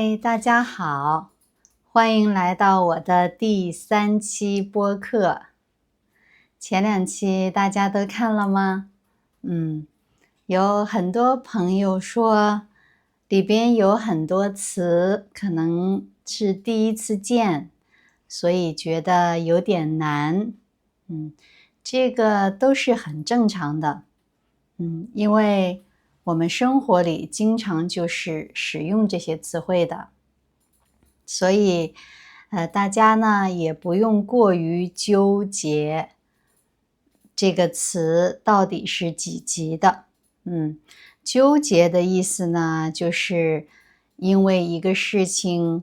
嗨，大家好，欢迎来到我的第3期播客。前2期大家都看了吗？有很多朋友说里边有很多词可能是第一次见，所以觉得有点难。这个都是很正常的。因为我们生活里经常就是使用这些词汇的，所以大家呢也不用过于纠结这个词到底是几级的。纠结的意思呢，就是因为一个事情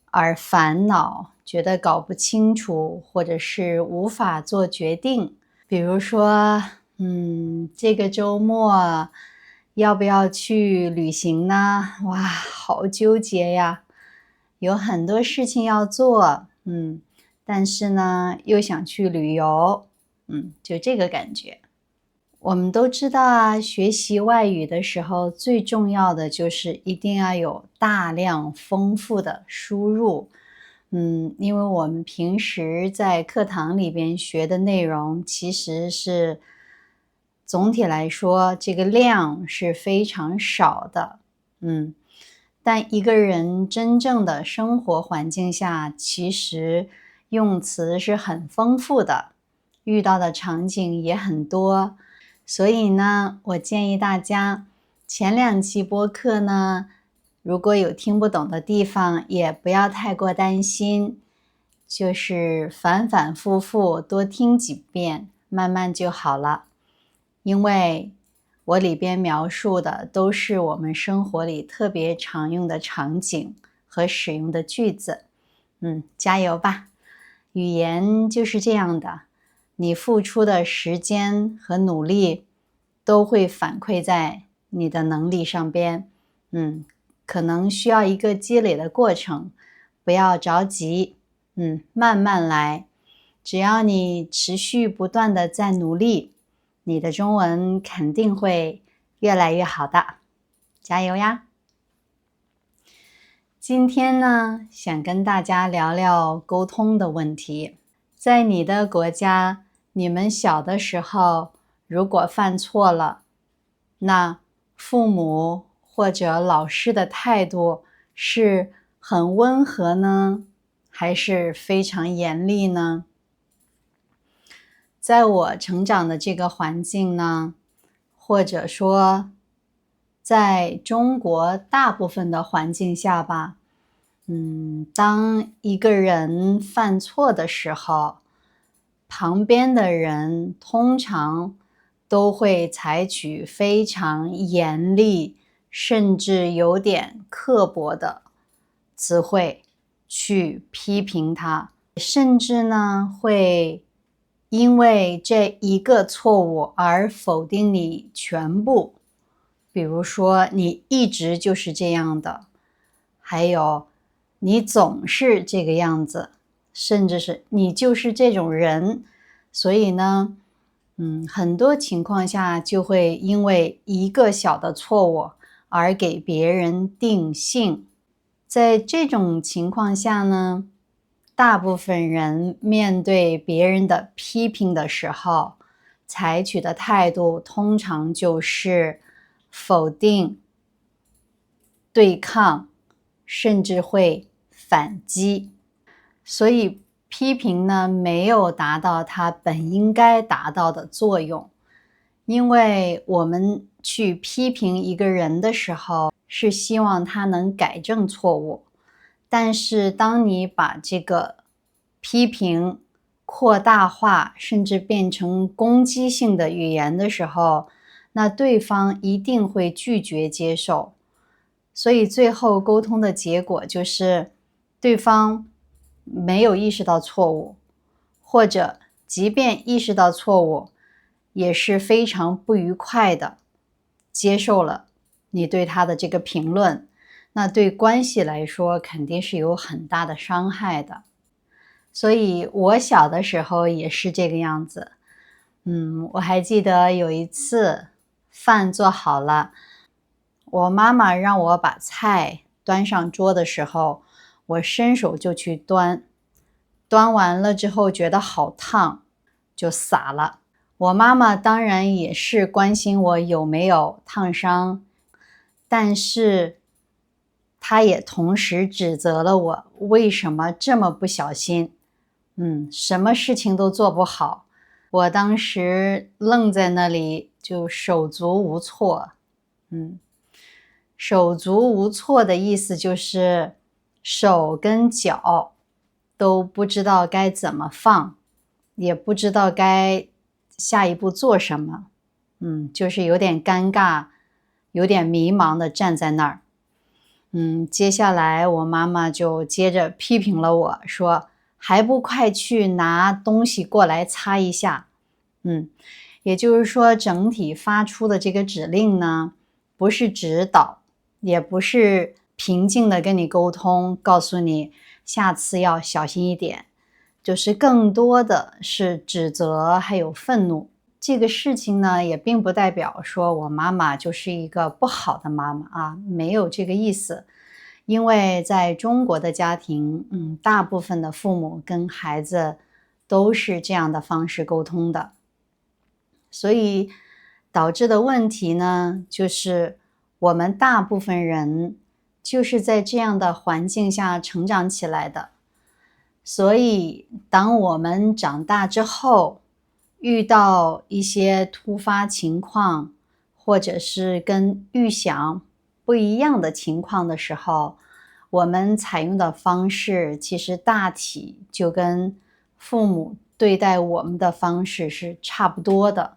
而烦恼，觉得搞不清楚，或者是无法做决定。比如说这个周末要不要去旅行呢？哇，好纠结呀，有很多事情要做，但是呢又想去旅游，就这个感觉。我们都知道啊，学习外语的时候最重要的就是一定要有大量丰富的输入。因为我们平时在课堂里边学的内容其实是总体来说这个量是非常少的。但一个人真正的生活环境下，其实用词是很丰富的，遇到的场景也很多。所以呢，我建议大家前2期播客呢，如果有听不懂的地方，也不要太过担心，就是反反复复多听几遍，慢慢就好了。因为我里边描述的都是我们生活里特别常用的场景和使用的句子。加油吧！语言就是这样的，你付出的时间和努力都会反馈在你的能力上边。可能需要一个积累的过程，不要着急，慢慢来。只要你持续不断的在努力，你的中文肯定会越来越好的，加油呀！今天呢，想跟大家聊聊沟通的问题。在你的国家，你们小的时候如果犯错了，那父母或者老师的态度是很温和呢，还是非常严厉呢？在我成长的这个环境呢，或者说在中国大部分的环境下吧，当一个人犯错的时候，旁边的人通常都会采取非常严厉，甚至有点刻薄的词汇去批评他，甚至呢会因为这一个错误而否定你全部。比如说你一直就是这样的，还有你总是这个样子，甚至是你就是这种人。所以呢很多情况下就会因为一个小的错误而给别人定性。在这种情况下呢，大部分人面对别人的批评的时候，采取的态度通常就是否定、对抗，甚至会反击。所以批评呢，没有达到它本应该达到的作用。因为我们去批评一个人的时候，是希望他能改正错误。但是当你把这个批评扩大化，甚至变成攻击性的语言的时候，那对方一定会拒绝接受。所以最后沟通的结果就是对方没有意识到错误，或者即便意识到错误，也是非常不愉快的接受了你对他的这个评论，那对关系来说肯定是有很大的伤害的。所以我小的时候也是这个样子。我还记得有一次饭做好了，我妈妈让我把菜端上桌的时候，我伸手就去端，端完了之后觉得好烫，就洒了。我妈妈当然也是关心我有没有烫伤，但是她也同时指责了我为什么这么不小心，什么事情都做不好。我当时愣在那里，就手足无措。手足无措的意思就是手跟脚都不知道该怎么放，也不知道该下一步做什么。就是有点尴尬，有点迷茫的站在那儿。接下来我妈妈就接着批评了我，说还不快去拿东西过来擦一下。也就是说整体发出的这个指令呢，不是指导，也不是平静的跟你沟通，告诉你下次要小心一点，就是更多的是指责还有愤怒。这个事情呢，也并不代表说我妈妈就是一个不好的妈妈啊，没有这个意思。因为在中国的家庭，大部分的父母跟孩子都是这样的方式沟通的。所以导致的问题呢，就是我们大部分人就是在这样的环境下成长起来的。所以当我们长大之后，遇到一些突发情况，或者是跟预想不一样的情况的时候，我们采用的方式其实大体就跟父母对待我们的方式是差不多的。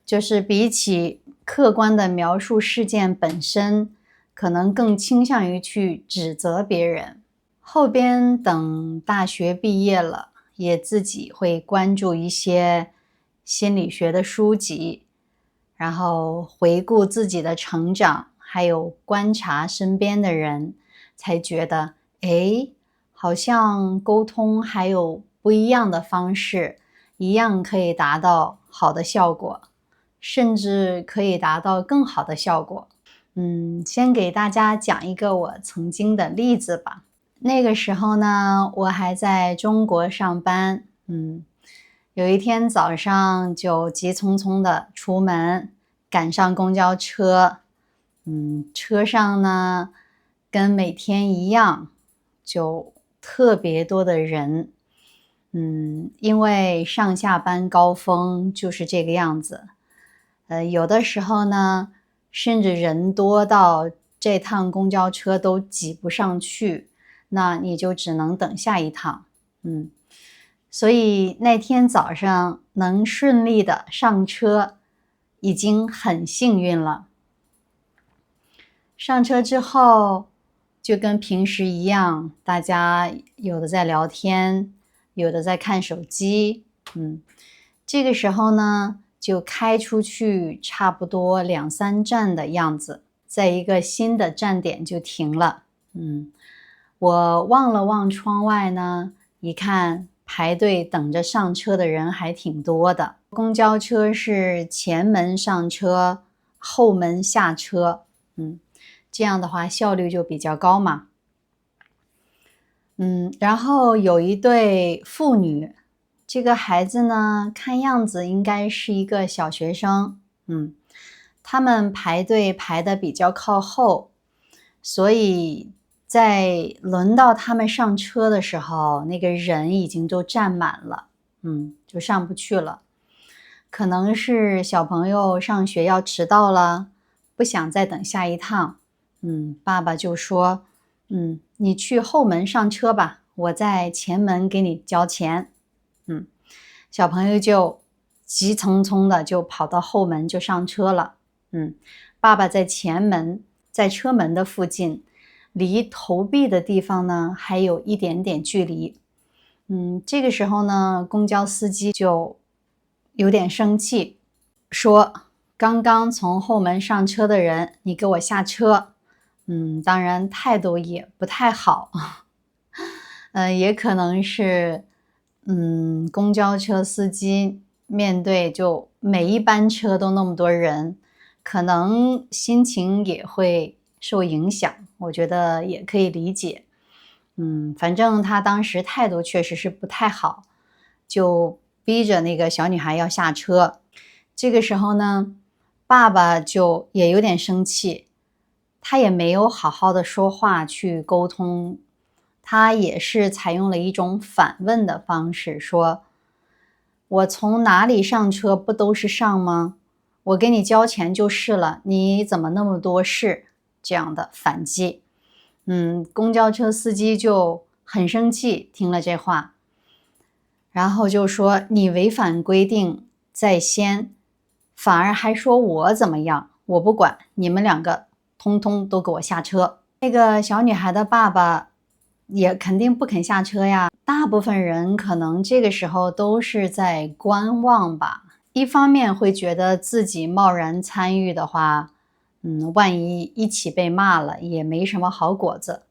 就是比起客观的描述事件本身，可能更倾向于去指责别人。后边等大学毕业了，也自己会关注一些心理学的书籍，然后回顾自己的成长，还有观察身边的人，才觉得，好像沟通还有不一样的方式，一样可以达到好的效果，甚至可以达到更好的效果。先给大家讲一个我曾经的例子吧。那个时候呢，我还在中国上班，有一天早上就急匆匆的出门，赶上公交车，车上呢，跟每天一样，就特别多的人。因为上下班高峰就是这个样子。有的时候呢，甚至人多到这趟公交车都挤不上去，那你就只能等下一趟。所以那天早上能顺利的上车，已经很幸运了。上车之后，就跟平时一样，大家有的在聊天，有的在看手机。这个时候呢，就开出去差不多2-3站的样子，在一个新的站点就停了。我望了望窗外呢，一看排队等着上车的人还挺多的。公交车是前门上车，后门下车。这样的话效率就比较高嘛。然后有一对父女，这个孩子呢，看样子应该是一个小学生。他们排队排得比较靠后，所以在轮到他们上车的时候，那个人已经都站满了，就上不去了。可能是小朋友上学要迟到了，不想再等下一趟。爸爸就说，你去后门上车吧，我在前门给你交钱。小朋友就急匆匆的就跑到后门就上车了。爸爸在前门，在车门的附近，离投币的地方呢还有一点点距离。这个时候呢，公交司机就有点生气，说刚刚从后门上车的人，你给我下车。当然态度也不太好。也可能是公交车司机面对就每一班车都那么多人，可能心情也会受影响。我觉得也可以理解。反正他当时态度确实是不太好，就逼着那个小女孩要下车。这个时候呢，爸爸就也有点生气，他也没有好好的说话去沟通，他也是采用了一种反问的方式说：“我从哪里上车不都是上吗？我给你交钱就是了，你怎么那么多事？”这样的反击。公交车司机就很生气，听了这话，然后就说：“你违反规定在先，反而还说我怎么样？我不管，你们两个通通都给我下车。”那个小女孩的爸爸也肯定不肯下车呀。大部分人可能这个时候都是在观望吧。一方面会觉得自己贸然参与的话，万一一起被骂了，也没什么好果子。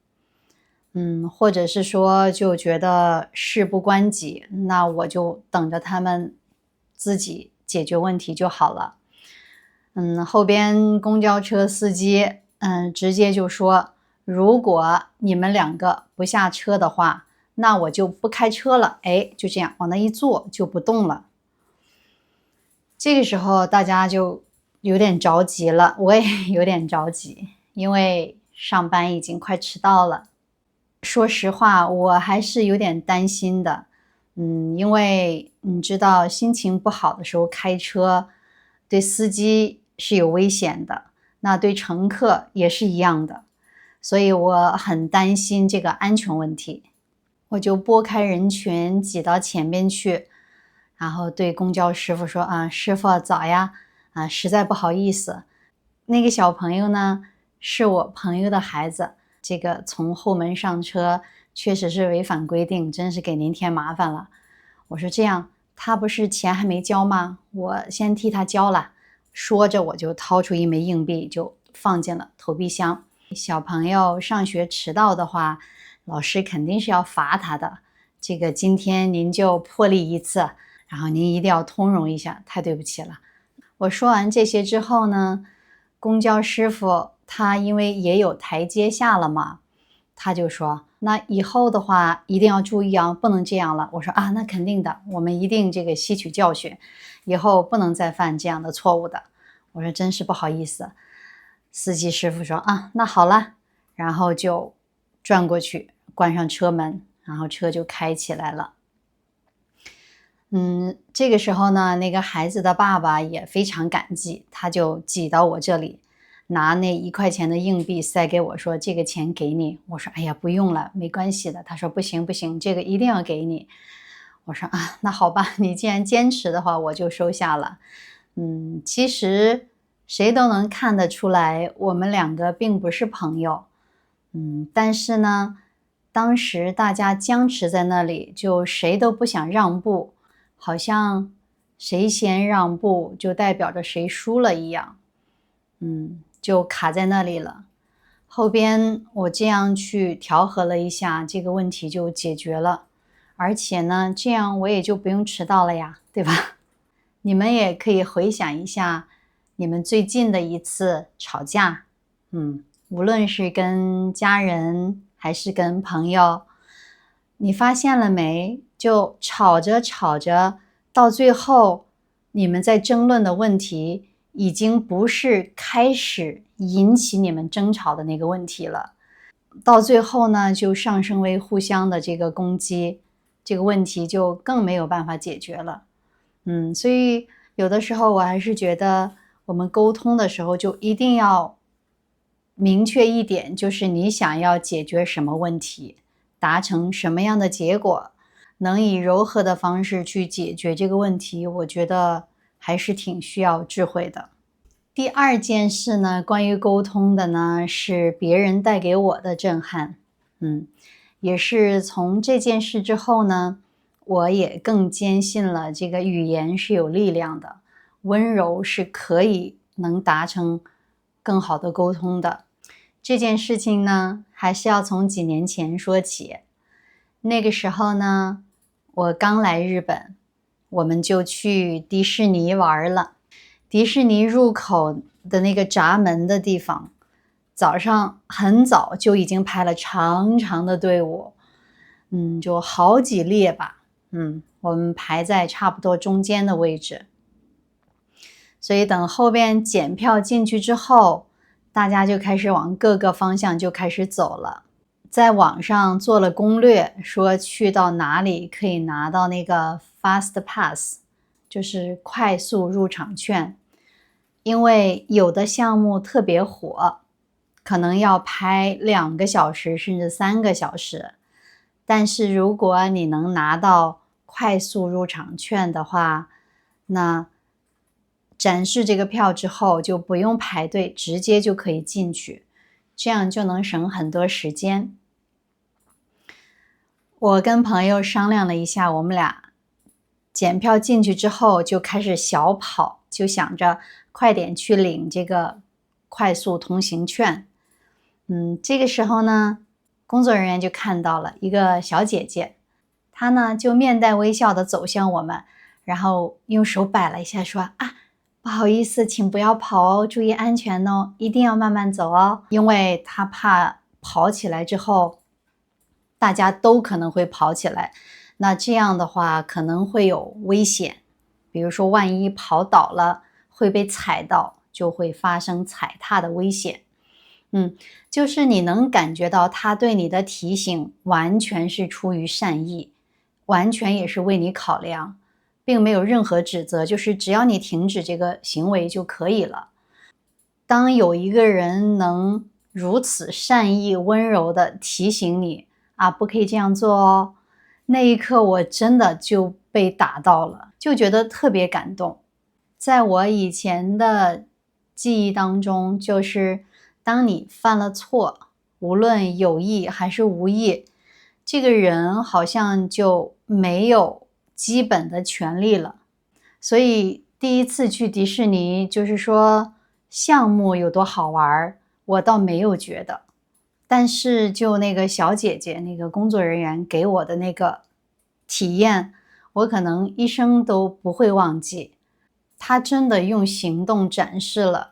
或者是说就觉得事不关己，那我就等着他们自己解决问题就好了。后边公交车司机，直接就说，如果你们两个不下车的话，那我就不开车了。哎，就这样往那一坐就不动了。这个时候大家就有点着急了，我也有点着急，因为上班已经快迟到了。说实话，我还是有点担心的。因为你知道心情不好的时候开车，对司机是有危险的，那对乘客也是一样的，所以我很担心这个安全问题。我就拨开人群挤到前边去，然后对公交师傅说：师傅早呀，实在不好意思。那个小朋友呢，是我朋友的孩子，这个从后门上车确实是违反规定，真是给您添麻烦了。我说这样，他不是钱还没交吗？我先替他交了。说着我就掏出一枚硬币，就放进了投币箱。小朋友上学迟到的话，老师肯定是要罚他的。这个今天您就破例一次，然后您一定要通融一下，太对不起了。我说完这些之后呢，公交师傅他因为也有台阶下了嘛，他就说：“那以后的话一定要注意啊，不能这样了。”我说：“那肯定的，我们一定这个吸取教训，以后不能再犯这样的错误的。”我说：“真是不好意思。”司机师傅说：“那好了。”然后就转过去关上车门，然后车就开起来了。这个时候呢，那个孩子的爸爸也非常感激，他就挤到我这里，拿那1块钱的硬币塞给我说：“这个钱给你。”我说：“哎呀，不用了，没关系的。”他说：“不行不行，这个一定要给你。”我说：“那好吧，你既然坚持的话，我就收下了。”其实谁都能看得出来，我们两个并不是朋友。但是呢，当时大家僵持在那里，就谁都不想让步，好像谁先让步就代表着谁输了一样。就卡在那里了。后边我这样去调和了一下，这个问题就解决了。而且呢，这样我也就不用迟到了呀，对吧？你们也可以回想一下你们最近的一次吵架，无论是跟家人还是跟朋友，你发现了没？就吵着吵着，到最后你们在争论的问题已经不是开始引起你们争吵的那个问题了，到最后呢，就上升为互相的这个攻击，这个问题就更没有办法解决了。所以有的时候我还是觉得我们沟通的时候就一定要明确一点，就是你想要解决什么问题，达成什么样的结果，能以柔和的方式去解决这个问题，我觉得还是挺需要智慧的。第二件事呢，关于沟通的呢，是别人带给我的震撼。也是从这件事之后呢，我也更坚信了这个语言是有力量的，温柔是可以能达成更好的沟通的。这件事情呢，还是要从几年前说起。那个时候呢，我刚来日本，我们就去迪士尼玩了。迪士尼入口的那个闸门的地方，早上很早就已经排了长长的队伍，就好几列吧，我们排在差不多中间的位置。所以等后边检票进去之后，大家就开始往各个方向就开始走了。在网上做了攻略，说去到哪里可以拿到那个 Fast Pass， 就是快速入场券。因为有的项目特别火，可能要排2个小时甚至3个小时。但是如果你能拿到快速入场券的话，那展示这个票之后就不用排队，直接就可以进去，这样就能省很多时间。我跟朋友商量了一下，我们俩检票进去之后就开始小跑，就想着快点去领这个快速通行券。这个时候呢，工作人员就看到了一个小姐姐，她呢就面带微笑地走向我们，然后用手摆了一下说不好意思，请不要跑哦，注意安全哦，一定要慢慢走哦，因为她怕跑起来之后大家都可能会跑起来，那这样的话可能会有危险，比如说万一跑倒了会被踩到，就会发生踩踏的危险。就是你能感觉到他对你的提醒完全是出于善意，完全也是为你考量，并没有任何指责，就是只要你停止这个行为就可以了。当有一个人能如此善意温柔地提醒你不可以这样做哦，那一刻我真的就被打到了，就觉得特别感动。在我以前的记忆当中，就是当你犯了错，无论有意还是无意，这个人好像就没有基本的权利了。所以第一次去迪士尼，就是说项目有多好玩，我倒没有觉得。但是就那个小姐姐，那个工作人员给我的那个体验，我可能一生都不会忘记。她真的用行动展示了，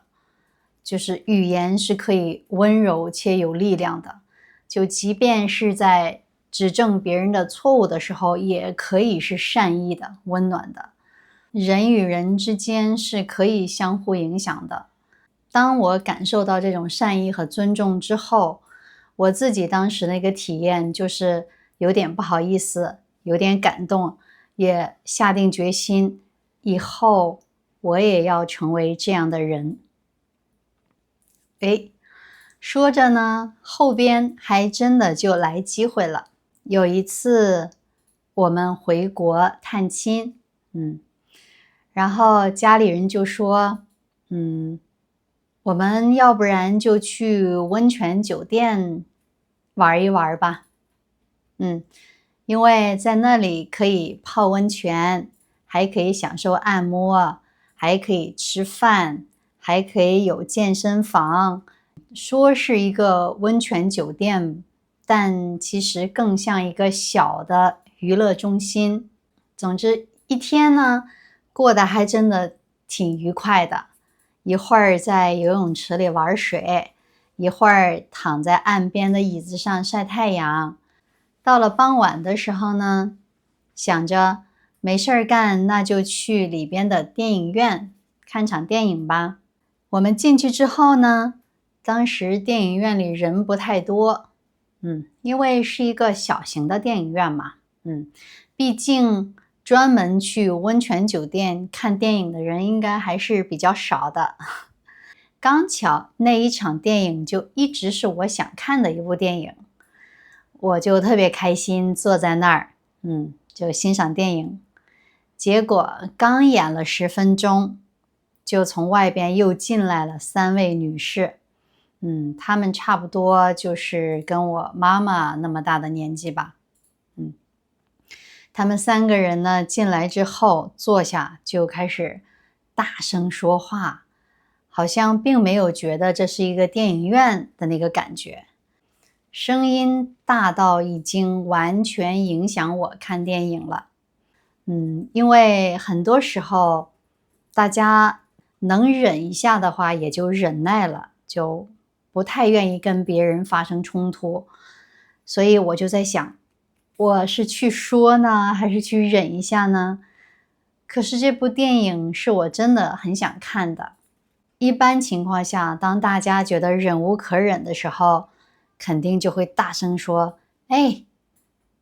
就是语言是可以温柔且有力量的，就即便是在指正别人的错误的时候，也可以是善意的、温暖的。人与人之间是可以相互影响的。当我感受到这种善意和尊重之后，我自己当时那个体验就是有点不好意思，有点感动，也下定决心，以后我也要成为这样的人。说着呢，后边还真的就来机会了。有一次我们回国探亲，然后家里人就说，我们要不然就去温泉酒店玩一玩吧。因为在那里可以泡温泉，还可以享受按摩，还可以吃饭，还可以有健身房。说是一个温泉酒店，但其实更像一个小的娱乐中心。总之一天呢，过得还真的挺愉快的。一会儿在游泳池里玩水，一会儿躺在岸边的椅子上晒太阳。到了傍晚的时候呢，想着没事儿干，那就去里边的电影院看场电影吧。我们进去之后呢，当时电影院里人不太多，因为是一个小型的电影院嘛，毕竟专门去温泉酒店看电影的人应该还是比较少的。刚巧那一场电影就一直是我想看的一部电影，我就特别开心，坐在那儿，就欣赏电影。结果刚演了10分钟，就从外边又进来了3位女士，她们差不多就是跟我妈妈那么大的年纪吧。她们3个人呢进来之后坐下就开始大声说话，好像并没有觉得这是一个电影院的那个感觉，声音大到已经完全影响我看电影了。因为很多时候大家能忍一下的话也就忍耐了，就不太愿意跟别人发生冲突，所以我就在想，我是去说呢，还是去忍一下呢？可是这部电影是我真的很想看的。一般情况下，当大家觉得忍无可忍的时候，肯定就会大声说：“哎，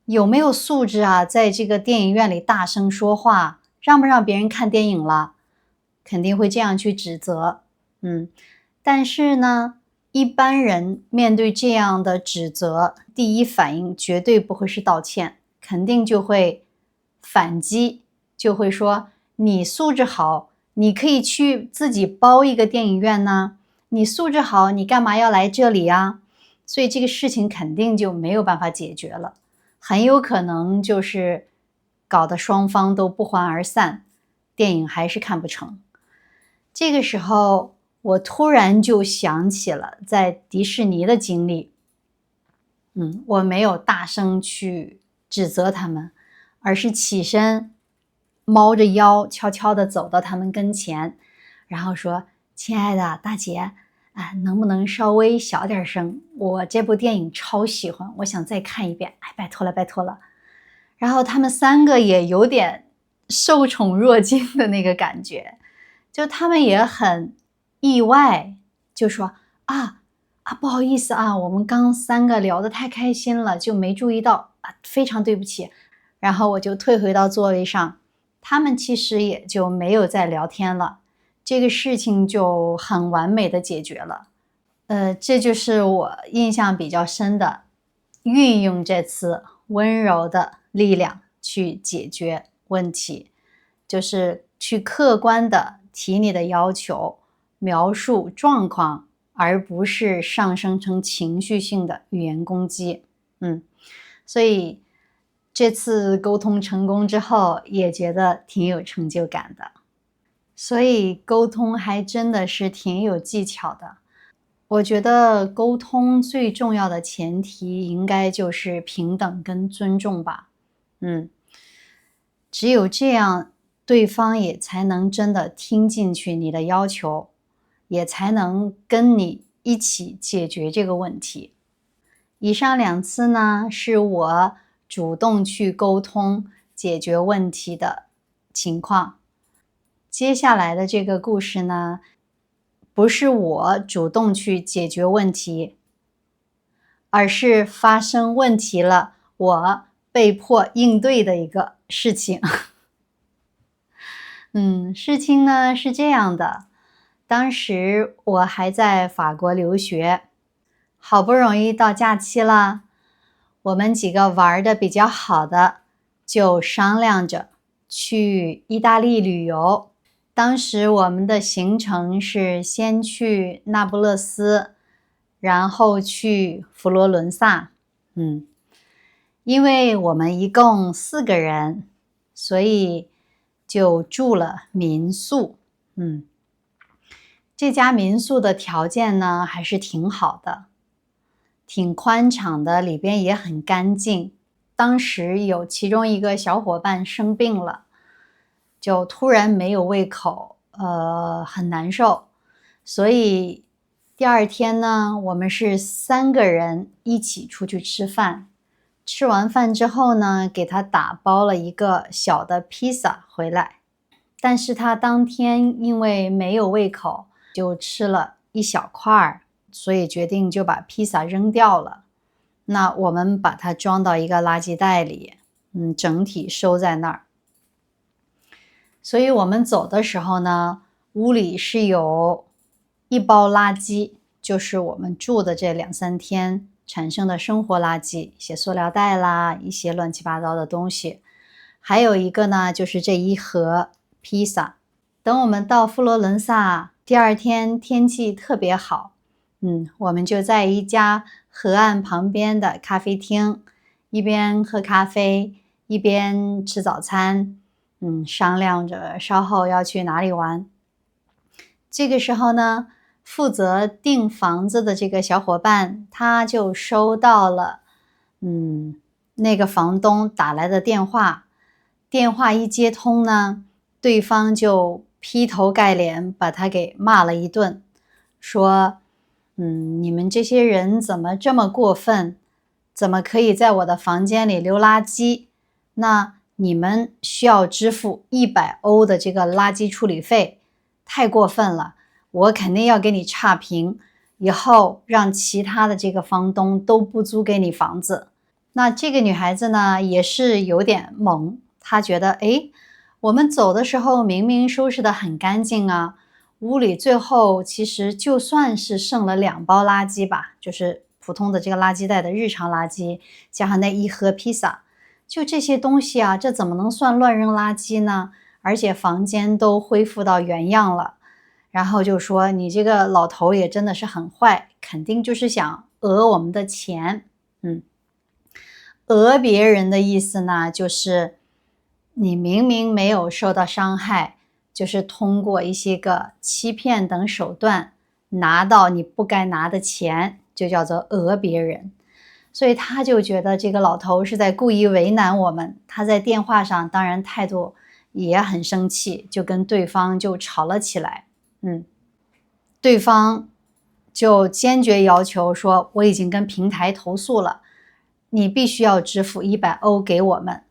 有没有素质啊？在这个电影院里大声说话，让不让别人看电影了？”肯定会这样去指责。但是呢，一般人面对这样的指责，第一反应绝对不会是道歉，肯定就会反击，就会说：“你素质好，你可以去自己包一个电影院呢。你素质好，你干嘛要来这里啊？”所以这个事情肯定就没有办法解决了，很有可能就是搞得双方都不欢而散，电影还是看不成。这个时候，我突然就想起了在迪士尼的经历。我没有大声去指责他们，而是起身，猫着腰，悄悄地走到他们跟前，然后说：“亲爱的大姐，能不能稍微小点声？我这部电影超喜欢，我想再看一遍，拜托了，拜托了。”然后他们三个也有点受宠若惊的那个感觉，就他们也很意外，就说：不好意思啊，我们刚三个聊得太开心了，就没注意到非常对不起。然后我就退回到座位上，他们其实也就没有再聊天了，这个事情就很完美的解决了。这就是我印象比较深的，运用这次温柔的力量去解决问题，就是去客观的提你的要求，描述状况，而不是上升成情绪性的语言攻击。所以这次沟通成功之后，也觉得挺有成就感的。所以沟通还真的是挺有技巧的。我觉得沟通最重要的前提应该就是平等跟尊重吧。只有这样，对方也才能真的听进去你的要求，也才能跟你一起解决这个问题。以上2次呢，是我主动去沟通解决问题的情况。接下来的这个故事呢，不是我主动去解决问题，而是发生问题了，我被迫应对的一个事情。事情呢是这样的，当时我还在法国留学，好不容易到假期了，我们几个玩的比较好的，就商量着去意大利旅游。当时我们的行程是先去那不勒斯，然后去佛罗伦萨。因为我们一共4个人，所以就住了民宿。这家民宿的条件呢还是挺好的，挺宽敞的，里边也很干净。当时有其中一个小伙伴生病了，就突然没有胃口，很难受，所以第2天呢，我们是3个人一起出去吃饭。吃完饭之后呢，给他打包了一个小的披萨回来，但是他当天因为没有胃口，就吃了一小块，所以决定就把披萨扔掉了。那我们把它装到一个垃圾袋里，整体收在那儿。所以我们走的时候呢，屋里是有一包垃圾，就是我们住的这2-3天产生的生活垃圾，一些塑料袋啦，一些乱七八糟的东西。还有一个呢，就是这一盒披萨。等我们到佛罗伦萨，第2天天气特别好，我们就在一家河岸旁边的咖啡厅，一边喝咖啡，一边吃早餐，商量着稍后要去哪里玩。这个时候呢，负责订房子的这个小伙伴，他就收到了，那个房东打来的电话。电话一接通呢，对方就劈头盖脸把他给骂了一顿，说你们这些人怎么这么过分？怎么可以在我的房间里留垃圾？那你们需要支付100欧的这个垃圾处理费，太过分了！我肯定要给你差评，以后让其他的这个房东都不租给你房子。那这个女孩子呢，也是有点懵，她觉得，诶，我们走的时候明明收拾得很干净啊，屋里最后其实就算是剩了2包垃圾吧，就是普通的这个垃圾袋的日常垃圾，加上那1盒披萨，就这些东西啊，这怎么能算乱扔垃圾呢？而且房间都恢复到原样了。然后就说你这个老头也真的是很坏，肯定就是想讹我们的钱。讹别人的意思呢，就是你明明没有受到伤害，就是通过一些个欺骗等手段拿到你不该拿的钱，就叫做讹别人。所以他就觉得这个老头是在故意为难我们，他在电话上当然态度也很生气，就跟对方就吵了起来。对方就坚决要求说，我已经跟平台投诉了，你必须要支付100欧给我们。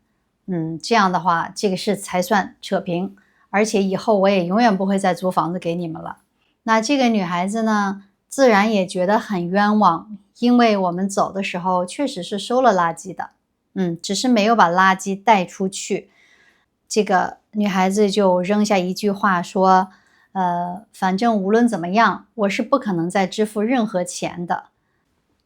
这样的话，这个事才算扯平，而且以后我也永远不会再租房子给你们了。那这个女孩子呢，自然也觉得很冤枉，因为我们走的时候确实是收了垃圾的，只是没有把垃圾带出去。这个女孩子就扔下一句话说，反正无论怎么样，我是不可能再支付任何钱的。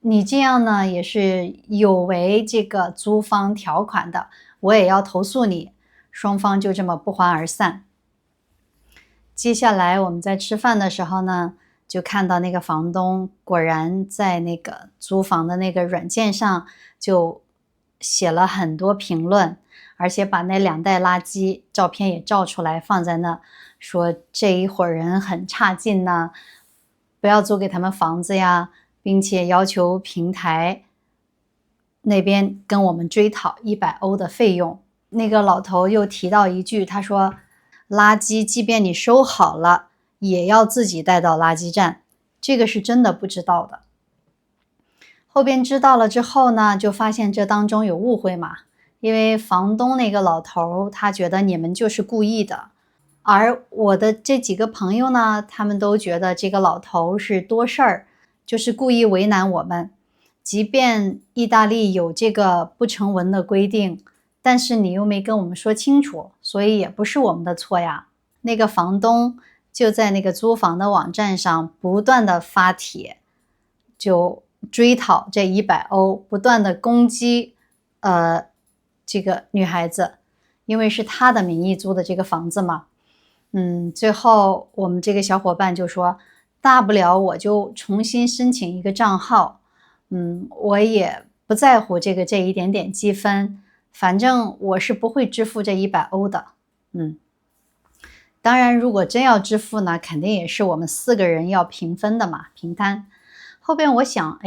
你这样呢，也是有违这个租房条款的，我也要投诉你。双方就这么不欢而散。接下来我们在吃饭的时候呢，就看到那个房东果然在那个租房的那个软件上就写了很多评论，而且把那2袋垃圾照片也照出来放在那，说这一伙人很差劲呐，不要租给他们房子呀，并且要求平台那边跟我们追讨100欧的费用。那个老头又提到一句，他说垃圾即便你收好了，也要自己带到垃圾站，这个是真的不知道的。后边知道了之后呢，就发现这当中有误会嘛，因为房东那个老头他觉得你们就是故意的，而我的这几个朋友呢，他们都觉得这个老头是多事儿，就是故意为难我们。即便意大利有这个不成文的规定，但是你又没跟我们说清楚，所以也不是我们的错呀。那个房东就在那个租房的网站上不断的发帖，就追讨这100欧，不断的攻击这个女孩子，因为是她的名义租的这个房子嘛。最后我们这个小伙伴就说，大不了我就重新申请一个账号，我也不在乎这一点点积分，反正我是不会支付这100欧的。当然如果真要支付呢，肯定也是我们4个人要平分的嘛，平摊。后边我想，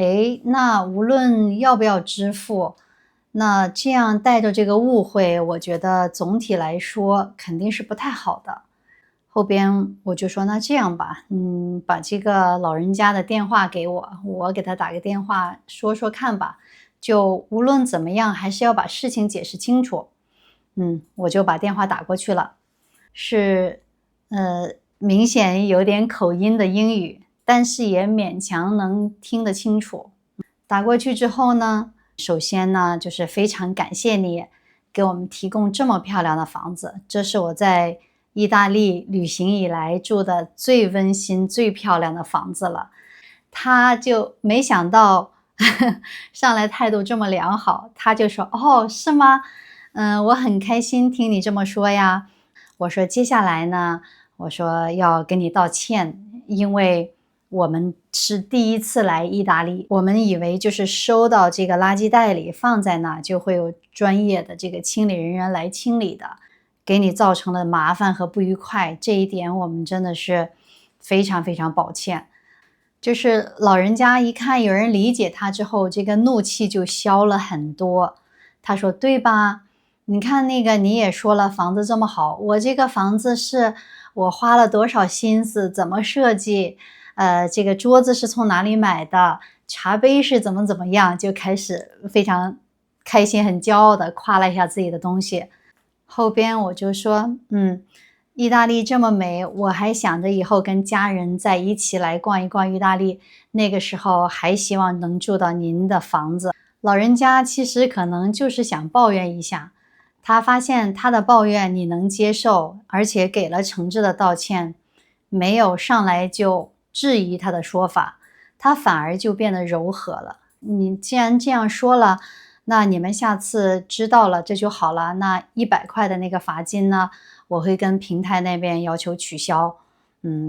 那无论要不要支付，那这样带着这个误会，我觉得总体来说肯定是不太好的。后边我就说，那这样吧，把这个老人家的电话给我，我给他打个电话说说看吧，就无论怎么样还是要把事情解释清楚。我就把电话打过去了，是明显有点口音的英语，但是也勉强能听得清楚。打过去之后呢，首先呢，就是非常感谢你给我们提供这么漂亮的房子，这是我在意大利旅行以来住的最温馨、最漂亮的房子了。他就没想到上来态度这么良好，他就说，哦，是吗？我很开心听你这么说呀。我说接下来呢，我说要跟你道歉，因为我们是第一次来意大利，我们以为就是收到这个垃圾袋里放在那就会有专业的这个清理人员来清理的，给你造成了麻烦和不愉快，这一点我们真的是非常非常抱歉。就是老人家一看有人理解他之后，这个怒气就消了很多。他说，对吧？你看那个你也说了房子这么好，我这个房子是我花了多少心思，怎么设计，这个桌子是从哪里买的，茶杯是怎么怎么样，就开始非常开心、很骄傲的夸了一下自己的东西。后边我就说，意大利这么美，我还想着以后跟家人在一起来逛一逛意大利，那个时候还希望能住到您的房子。老人家其实可能就是想抱怨一下，他发现他的抱怨你能接受，而且给了诚挚的道歉，没有上来就质疑他的说法，他反而就变得柔和了。你既然这样说了，那你们下次知道了，这就好了。那100块的那个罚金呢，我会跟平台那边要求取消，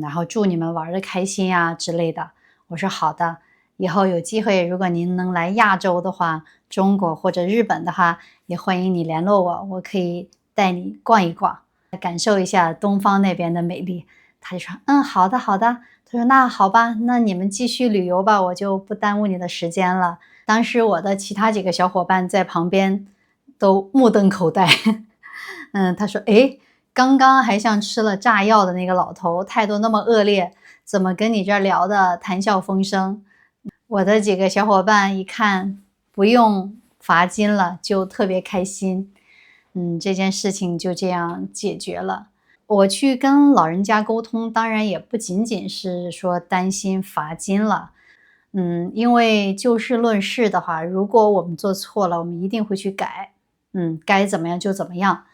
然后祝你们玩得开心啊之类的。我说好的，以后有机会，如果您能来亚洲的话，中国或者日本的话，也欢迎你联络我，我可以带你逛一逛，感受一下东方那边的美丽。他就说，好的好的。他说那好吧，那你们继续旅游吧，我就不耽误你的时间了。当时我的其他几个小伙伴在旁边都目瞪口呆。他说，诶，刚刚还像吃了炸药的那个老头，态度那么恶劣，怎么跟你这儿聊的谈笑风生？我的几个小伙伴一看不用罚金了，就特别开心。这件事情就这样解决了。我去跟老人家沟通，当然也不仅仅是说担心罚金了。因为就事论事的话，如果我们做错了，我们一定会去改。该怎么样就怎么样。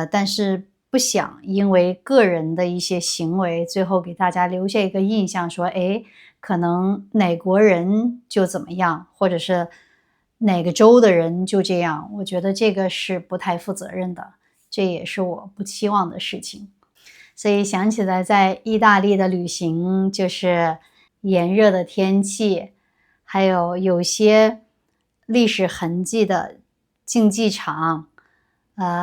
但是不想因为个人的一些行为，最后给大家留下一个印象，说，诶，可能哪国人就怎么样，或者是哪个州的人就这样。我觉得这个是不太负责任的，这也是我不期望的事情。所以想起来在意大利的旅行，就是炎热的天气，还有些历史痕迹的竞技场，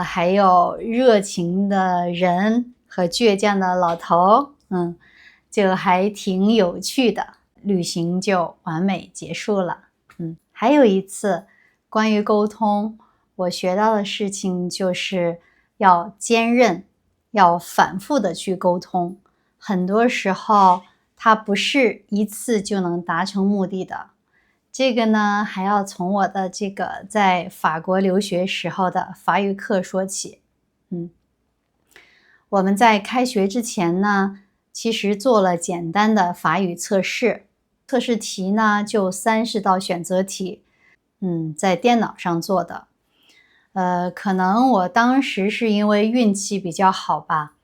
还有热情的人和倔强的老头，就还挺有趣的，旅行就完美结束了。还有一次关于沟通，我学到的事情就是要坚韧，要反复的去沟通。很多时候它不是一次就能达成目的的。这个呢，还要从我的这个在法国留学时候的法语课说起。我们在开学之前呢，其实做了简单的法语测试，测试题呢就30道选择题，在电脑上做的。可能我当时是因为运气比较好吧，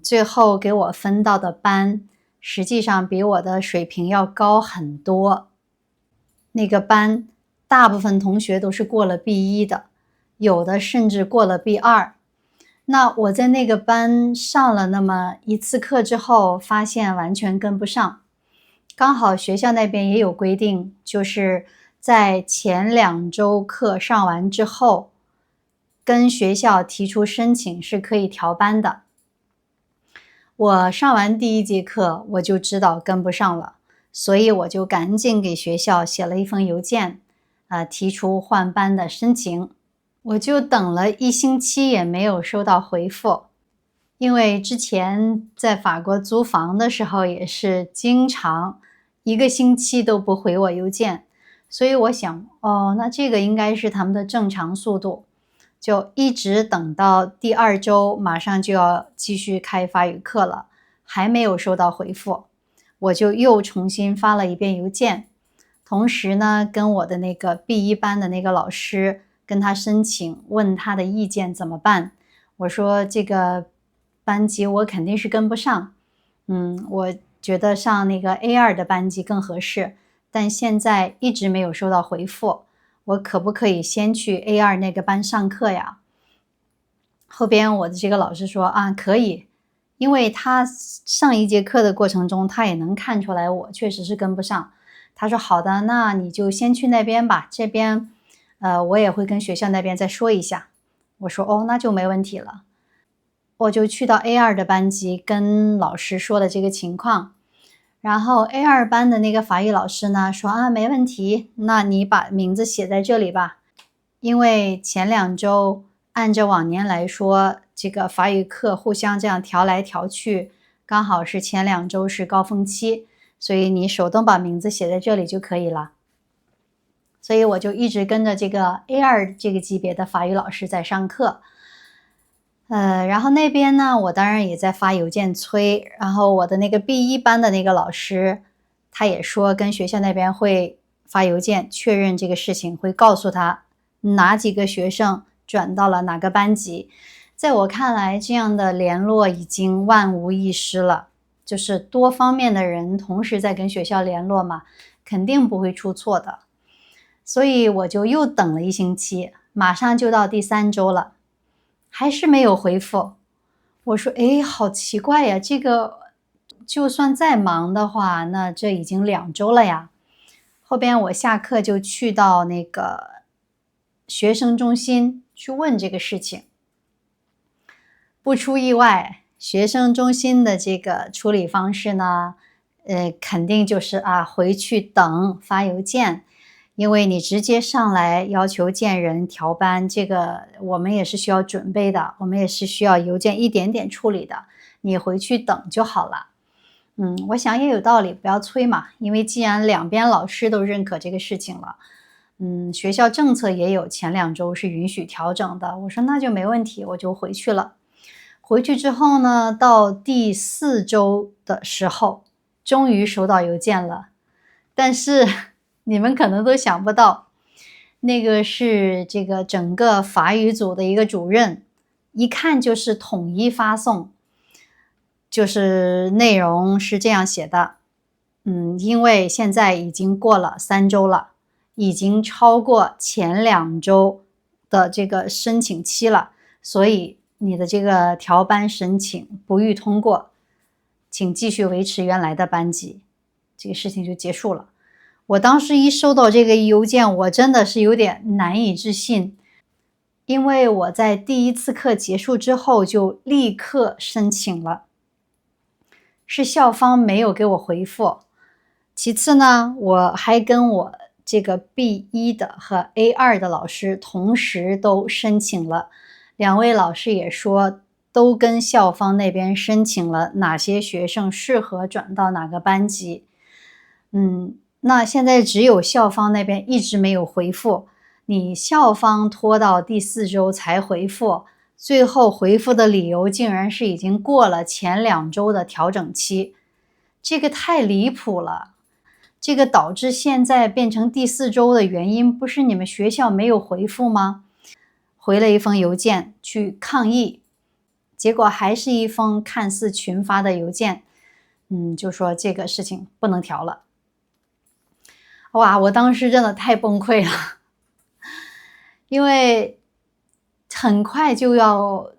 最后给我分到的班，实际上比我的水平要高很多。那个班大部分同学都是过了 B1 的，有的甚至过了 B2。那我在那个班上了那么一次课之后，发现完全跟不上。刚好学校那边也有规定，就是在前2周课上完之后，跟学校提出申请是可以调班的。我上完第1节课，我就知道跟不上了，所以我就赶紧给学校写了一封邮件，提出换班的申请。我就等了1星期也没有收到回复，因为之前在法国租房的时候也是经常1个星期都不回我邮件，所以我想，那这个应该是他们的正常速度，就一直等到第2周，马上就要继续开法语课了，还没有收到回复，我就又重新发了一遍邮件，同时呢，跟我的那个 B1 班的那个老师跟他申请，问他的意见怎么办。我说这个班级我肯定是跟不上，我觉得上那个 A2 的班级更合适，但现在一直没有收到回复，我可不可以先去 A2 那个班上课呀？后边我的这个老师说，可以，因为他上1节课的过程中，他也能看出来我确实是跟不上。他说好的，那你就先去那边吧，这边我也会跟学校那边再说一下。我说那就没问题了。我就去到 A2 的班级跟老师说了这个情况，然后 A2 班的那个法语老师呢说没问题，那你把名字写在这里吧。因为前2周按照往年来说，这个法语课互相这样调来调去，刚好是前2周是高峰期，所以你手动把名字写在这里就可以了。所以我就一直跟着这个 A2 这个级别的法语老师在上课。然后那边呢，我当然也在发邮件催，然后我的那个 B1 班的那个老师，他也说跟学校那边会发邮件确认这个事情，会告诉他哪几个学生转到了哪个班级。在我看来，这样的联络已经万无一失了，就是多方面的人同时在跟学校联络嘛，肯定不会出错的。所以我就又等了1星期，马上就到第3周了，还是没有回复。我说好奇怪呀，这个就算再忙的话，那这已经2周了呀。后边我下课就去到那个学生中心去问这个事情。不出意外，学生中心的这个处理方式呢，肯定就是回去等发邮件。因为你直接上来要求见人调班，这个我们也是需要准备的，我们也是需要邮件一点点处理的，你回去等就好了。我想也有道理，不要催嘛，因为既然两边老师都认可这个事情了，学校政策也有前2周是允许调整的，我说那就没问题，我就回去了。回去之后呢，到第4周的时候，终于收到邮件了，但是你们可能都想不到，那个是这个整个法语组的一个主任，一看就是统一发送，就是内容是这样写的，因为现在已经过了3周了，已经超过前2周的这个申请期了，所以你的这个调班申请不予通过，请继续维持原来的班级，这个事情就结束了。我当时一收到这个邮件，我真的是有点难以置信，因为我在第1次课结束之后就立刻申请了，是校方没有给我回复。其次呢，我还跟我这个 B1 的和 A2 的老师同时都申请了，2位老师也说都跟校方那边申请了哪些学生适合转到哪个班级。那现在只有校方那边一直没有回复，你校方拖到第4周才回复，最后回复的理由竟然是已经过了前2周的调整期，这个太离谱了。这个导致现在变成第4周的原因不是你们学校没有回复吗？回了一封邮件去抗议，结果还是一封看似群发的邮件，就说这个事情不能调了。哇，我当时真的太崩溃了，因为很快就要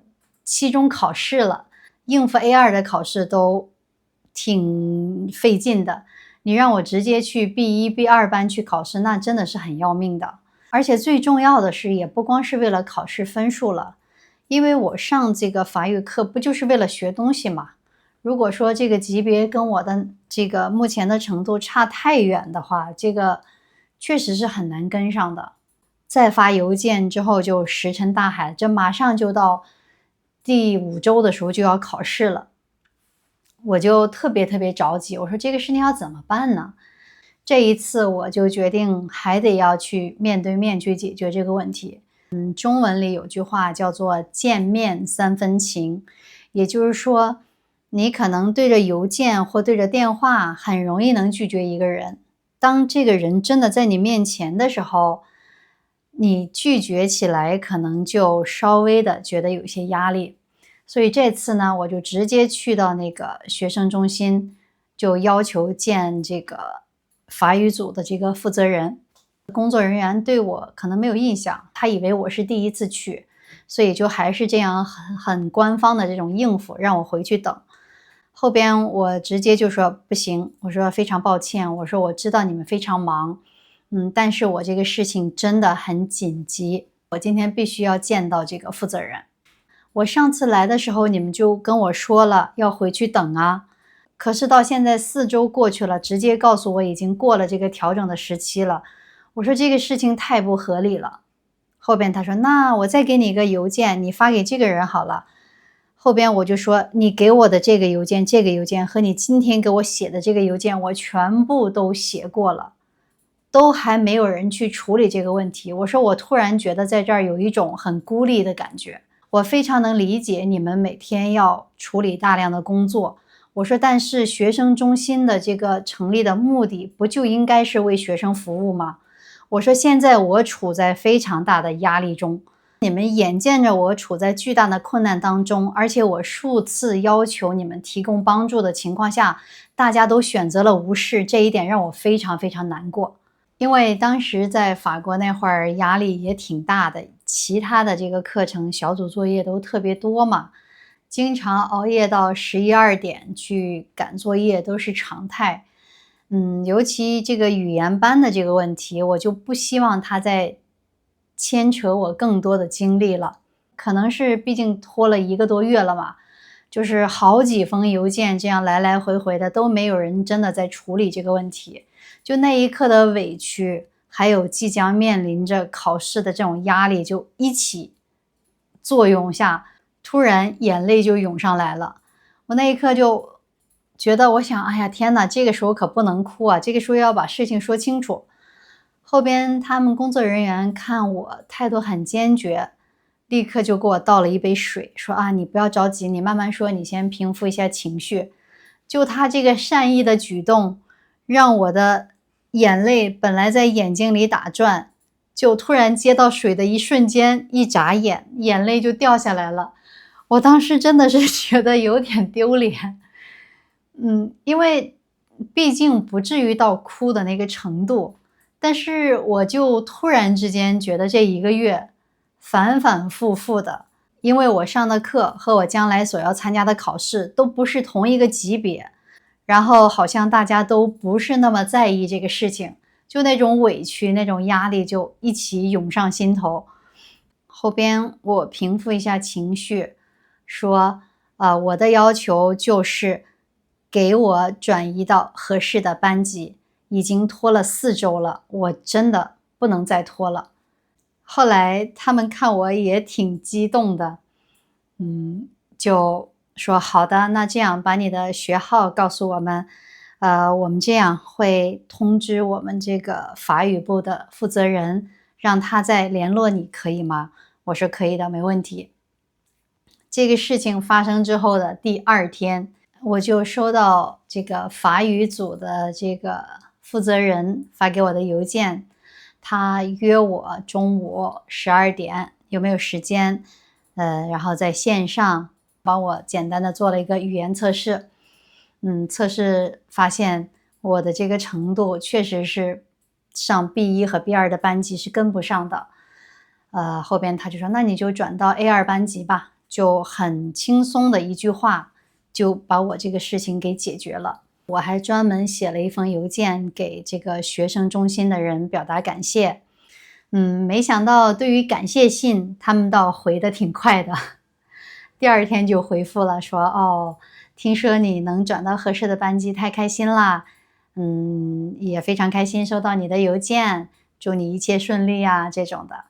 期中考试了，应付 A2 的考试都挺费劲的，你让我直接去 B1、B2 班去考试，那真的是很要命的。而且最重要的是，也不光是为了考试分数了，因为我上这个法语课不就是为了学东西嘛。如果说这个级别跟我的这个目前的程度差太远的话，这个确实是很难跟上的。再发邮件之后就石沉大海，这马上就到第5周的时候就要考试了，我就特别着急，我说这个事情要怎么办呢？这一次我就决定还得要去面对面去解决这个问题。中文里有句话叫做见面3分情，也就是说你可能对着邮件或对着电话很容易能拒绝一个人，当这个人真的在你面前的时候，你拒绝起来可能就稍微的觉得有些压力。所以这次呢，我就直接去到那个学生中心，就要求见这个法语组的这个负责人。工作人员对我可能没有印象，他以为我是第1次去，所以就还是这样很官方的这种应付，让我回去等。后边我直接就说不行，我说非常抱歉，我说我知道你们非常忙，但是我这个事情真的很紧急，我今天必须要见到这个负责人。我上次来的时候你们就跟我说了要回去等啊，可是到现在4周过去了，直接告诉我已经过了这个调整的时期了，我说这个事情太不合理了。后边他说那我再给你一个邮件，你发给这个人好了。后边我就说，你给我的这个邮件、这个邮件和你今天给我写的这个邮件，我全部都写过了，都还没有人去处理这个问题。我说我突然觉得在这儿有一种很孤立的感觉。我非常能理解你们每天要处理大量的工作。我说，但是学生中心的这个成立的目的不就应该是为学生服务吗？我说现在我处在非常大的压力中，你们眼见着我处在巨大的困难当中，而且我数次要求你们提供帮助的情况下，大家都选择了无视，这一点让我非常非常难过。因为当时在法国那会儿压力也挺大的，其他的这个课程小组作业都特别多嘛，经常熬夜到11、2点去赶作业都是常态。尤其这个语言班的这个问题，我就不希望它再牵扯我更多的精力了。可能是毕竟拖了1个多月了嘛，就是好几封邮件这样来来回回的，都没有人真的在处理这个问题。就那一刻的委屈，还有即将面临着考试的这种压力，就一起作用下，突然眼泪就涌上来了。我那一刻就觉得，我想，哎呀，天呐，这个时候可不能哭啊，这个时候要把事情说清楚。后边他们工作人员看我态度很坚决，立刻就给我倒了一杯水，说啊，你不要着急，你慢慢说，你先平复一下情绪。就他这个善意的举动，让我的眼泪本来在眼睛里打转，就突然接到水的一瞬间，一眨眼，眼泪就掉下来了。我当时真的是觉得有点丢脸。因为毕竟不至于到哭的那个程度，但是我就突然之间觉得这1个月反反复复的，因为我上的课和我将来所要参加的考试都不是同一个级别，然后好像大家都不是那么在意这个事情，就那种委屈、那种压力就一起涌上心头。后边我平复一下情绪，说，我的要求就是给我转移到合适的班级，已经拖了4周了，我真的不能再拖了。后来他们看我也挺激动的，就说好的，那这样把你的学号告诉我们，我们这样会通知我们这个法语部的负责人，让他再联络你，可以吗？我说可以的，没问题。这个事情发生之后的第2天，我就收到这个法语组的这个负责人发给我的邮件，他约我中午12点有没有时间，然后在线上帮我简单的做了一个语言测试。测试发现我的这个程度确实是上 B1 和 B2 的班级是跟不上的。后边他就说，那你就转到 A2 班级吧，就很轻松的一句话就把我这个事情给解决了。我还专门写了一封邮件给这个学生中心的人表达感谢。没想到对于感谢信，他们倒回得挺快的。第2天就回复了，说，哦，听说你能转到合适的班级，太开心啦。也非常开心收到你的邮件，祝你一切顺利啊，这种的。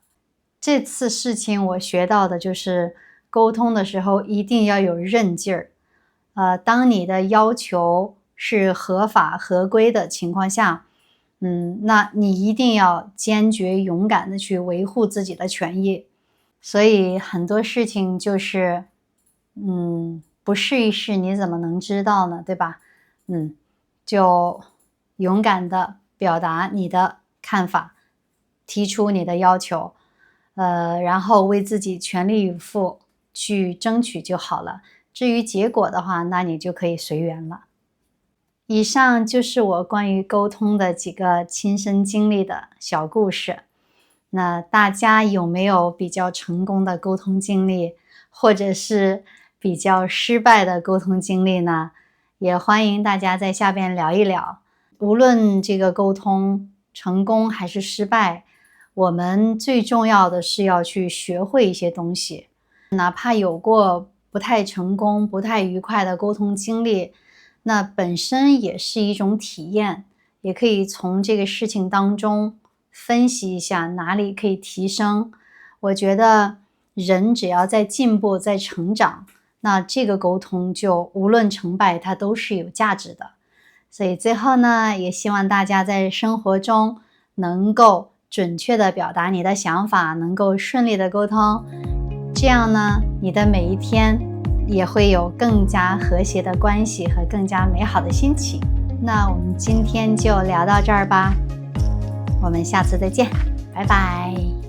这次事情我学到的就是沟通的时候一定要有韧劲儿。当你的要求是合法合规的情况下，那你一定要坚决勇敢的去维护自己的权益。所以很多事情就是，不试一试你怎么能知道呢，对吧？就勇敢的表达你的看法，提出你的要求，然后为自己全力以赴去争取就好了。至于结果的话，那你就可以随缘了。以上就是我关于沟通的几个亲身经历的小故事。那大家有没有比较成功的沟通经历，或者是比较失败的沟通经历呢？也欢迎大家在下边聊一聊。无论这个沟通成功还是失败，我们最重要的是要去学会一些东西。哪怕有过不太成功、不太愉快的沟通经历，那本身也是一种体验，也可以从这个事情当中分析一下哪里可以提升。我觉得人只要在进步、在成长，那这个沟通就无论成败，它都是有价值的。所以最后呢，也希望大家在生活中能够准确地表达你的想法，能够顺利地沟通，这样呢，你的每一天也会有更加和谐的关系和更加美好的心情。那我们今天就聊到这儿吧，我们下次再见，拜拜。